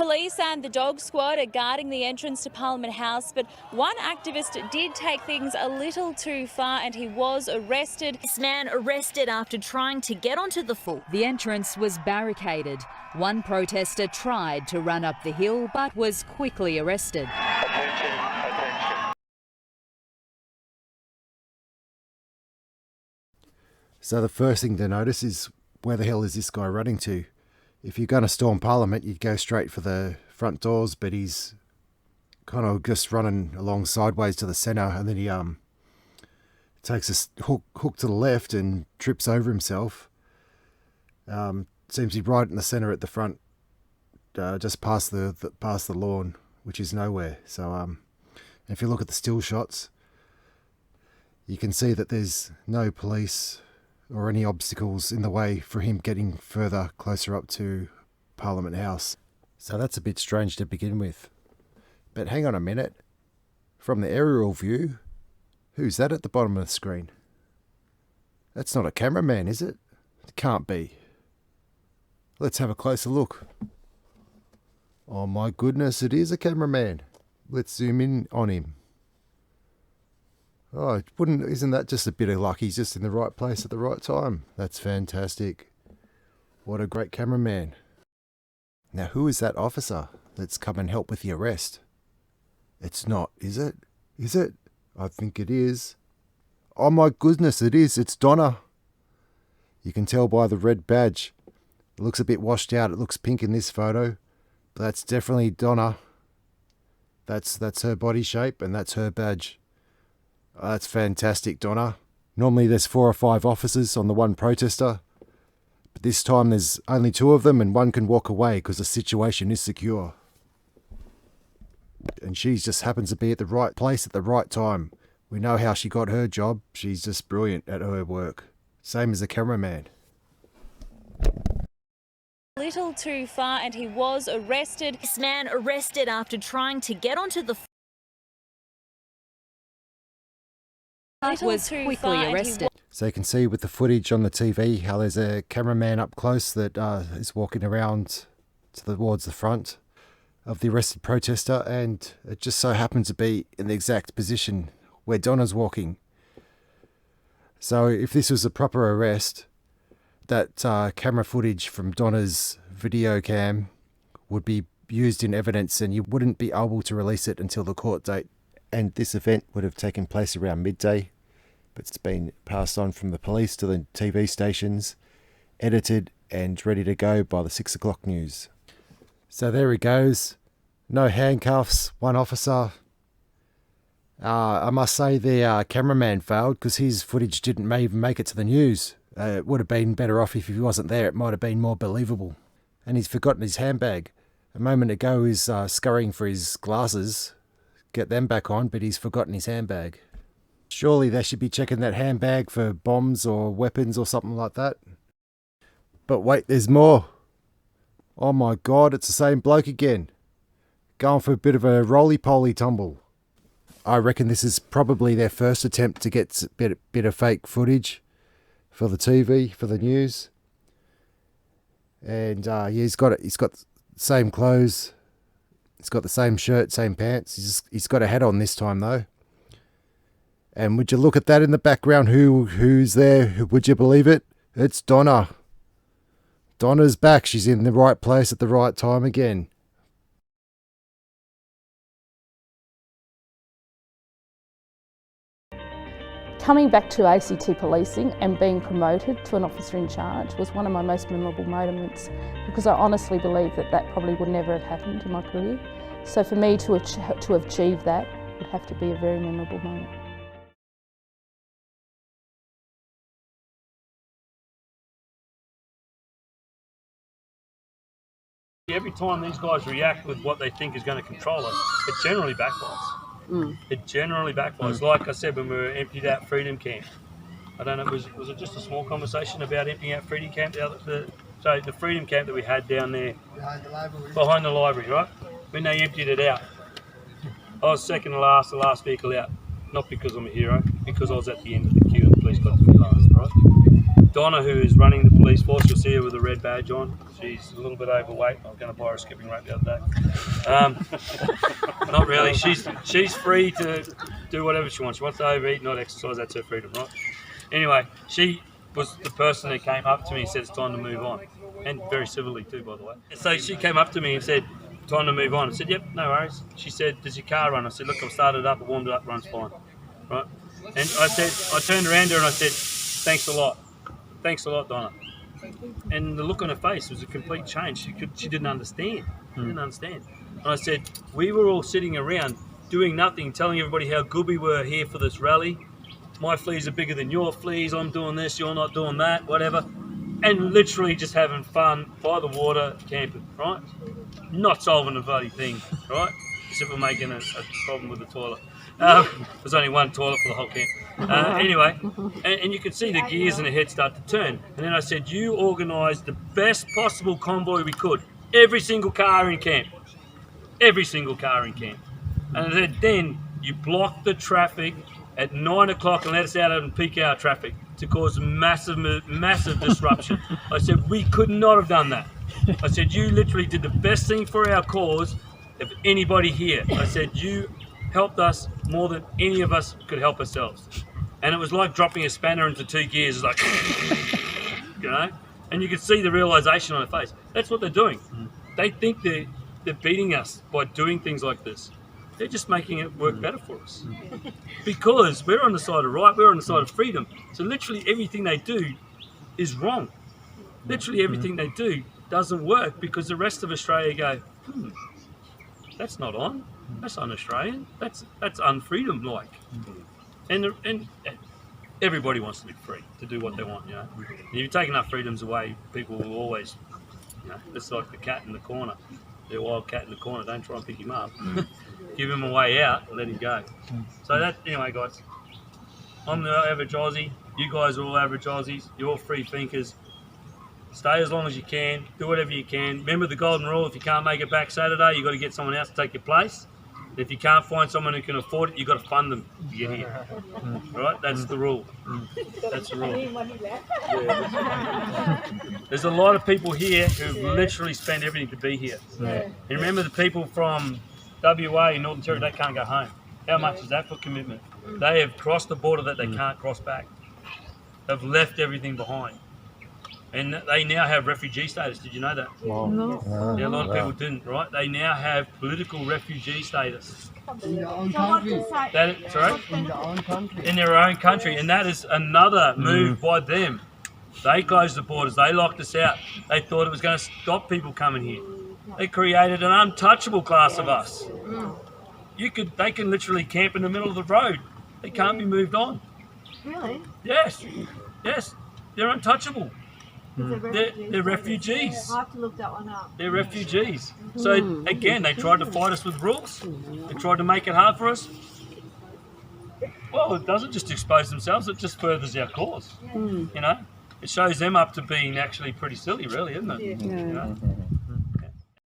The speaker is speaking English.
Police and the dog squad are guarding the entrance to Parliament House, but one activist did take things a little too far and he was arrested. This man arrested after trying to get onto the full. The entrance was barricaded. One protester tried to run up the hill but was quickly arrested. Attention. So the first thing to notice is where the hell is this guy running to? If you're going to storm Parliament, you'd go straight for the front doors, but he's kind of just running along sideways to the centre, and then he takes a hook to the left and trips over himself. Seems to be right in the centre at the front, just past the lawn, which is nowhere. So if you look at the still shots, you can see that there's no police or any obstacles in the way for him getting closer up to Parliament House. So that's a bit strange to begin with. But hang on a minute. From the aerial view, who's that at the bottom of the screen? That's not a cameraman, is it? It can't be. Let's have a closer look. Oh my goodness, it is a cameraman. Let's zoom in on him. Oh, isn't that just a bit of luck? He's just in the right place at the right time. That's fantastic. What a great cameraman. Now, who is that officer that's come and helped with the arrest? It's not, is it? Is it? I think it is. Oh my goodness, it is. It's Donna. You can tell by the red badge. It looks a bit washed out. It looks pink in this photo. But that's definitely Donna. That's her body shape and that's her badge. Oh, that's fantastic, Donna. Normally there's 4 or 5 officers on the one protester, but this time there's only 2 of them and one can walk away because the situation is secure. And she just happens to be at the right place at the right time. We know how she got her job. She's just brilliant at her work. Same as the cameraman. A little too far and he was arrested. This man arrested after trying to get onto the Was quickly arrested. So you can see with the footage on the TV how there's a cameraman up close that is walking around towards the front of the arrested protester, and it just so happens to be in the exact position where Donna's walking. So if this was a proper arrest, that camera footage from Donna's video cam would be used in evidence and you wouldn't be able to release it until the court date. And this event would have taken place around midday, but it's been passed on from the police to the TV stations, edited and ready to go by the 6 o'clock news. So there he goes. No handcuffs, one officer. I must say the cameraman failed because his footage didn't even make it to the news. It would have been better off if he wasn't there. It might have been more believable. And he's forgotten his handbag. A moment ago he's scurrying for his glasses, get them back on, but he's forgotten his handbag. Surely they should be checking that handbag for bombs or weapons or something like that. But wait, there's more. Oh my God, it's the same bloke again. Going for a bit of a roly-poly tumble. I reckon this is probably their first attempt to get a bit of fake footage for the TV, for the news. And yeah, he's got the same clothes. He's got the same shirt, same pants. He's got a hat on this time though. And would you look at that in the background? Who's there? Would you believe it? It's Donna. Donna's back. She's in the right place at the right time again. Coming back to ACT policing and being promoted to an officer in charge was one of my most memorable moments, because I honestly believe that probably would never have happened in my career. So for me to have achieved that would have to be a very memorable moment. Every time these guys react with what they think is going to control us, it generally backfires. It generally backfires. Like I said, when we were emptied out Freedom Camp, I don't know, was it just a small conversation about emptying out Freedom Camp? The Freedom Camp that we had down there behind the library, right? When they emptied it out, I was second to last, the last vehicle out. Not because I'm a hero, because I was at the end of the queue and the police got to me last, right? Donna, who is running the police force, you'll see her with a red badge on. She's a little bit overweight. I was going to buy her a skipping rope the other day. Not really. She's free to do whatever she wants. She wants to overeat, not exercise. That's her freedom, right? Anyway, she was the person that came up to me and said it's time to move on. And very civilly too, by the way. So she came up to me and said, time to move on. I said, yep, no worries. She said, does your car run? I said, look, I've started it up, I warmed it up, runs fine. Right? And I turned around to her and I said, thanks a lot. Thanks a lot, Donna. And the look on her face was a complete change. She didn't understand. She didn't understand. And I said, we were all sitting around doing nothing, telling everybody how good we were here for this rally. My fleas are bigger than your fleas. I'm doing this, you're not doing that, whatever. And literally just having fun by the water, camping, right? Not solving a bloody thing, right? Except for making a problem with the toilet. There's only one toilet for the whole camp. Anyway, and you could see the gears in the head start to turn. And then I said, you organised the best possible convoy we could. Every single car in camp. Every single car in camp. And I said, then you blocked the traffic at 9 o'clock and let us out in peak hour traffic to cause massive disruption. I said, we could not have done that. I said, you literally did the best thing for our cause of anybody here. I said, you helped us more than any of us could help ourselves. And it was like dropping a spanner into two gears. It's like, you know? And you could see the realization on her face. That's what they're doing. They think they're beating us by doing things like this. They're just making it work better for us. Because we're on the side of right, we're on the side of freedom. So literally everything they do is wrong. Literally everything they do doesn't work because the rest of Australia go, that's not on. That's un-Australian. That's unfreedom like. And everybody wants to be free to do what they want, you know. And if you take enough freedoms away, people will always, you know, it's like the cat in the corner. The wild cat in the corner, don't try and pick him up. Give him a way out and let him go. So that, anyway guys, I'm the average Aussie, you guys are all average Aussies, you're all free thinkers. Stay as long as you can, do whatever you can. Remember the golden rule, if you can't make it back Saturday, you've got to get someone else to take your place. If you can't find someone who can afford it, you've got to fund them to get here. Right? That's the rule. That's the rule. There's a lot of people here who literally spend everything to be here. And remember the people from WA, Northern Territory, they can't go home. How much is that for commitment? They have crossed the border that they can't cross back. They've left everything behind. And they now have refugee status. Did you know that? Wow. No. Yeah, a lot of people didn't, right? They now have political refugee status. In their own country. Sorry? In their own country. In their own country. And that is another move by them. They closed the borders. They locked us out. They thought it was going to stop people coming here. They created an untouchable class of us. They can literally camp in the middle of the road. They can't be moved on. Really? Yes. Yes. They're untouchable. They're refugees. I'll have to look that one up. They're refugees. So again, they tried to fight us with rules. They tried to make it hard for us. Well, it doesn't just expose themselves, it just furthers our cause. You know? It shows them up to being actually pretty silly, really, isn't it? You know?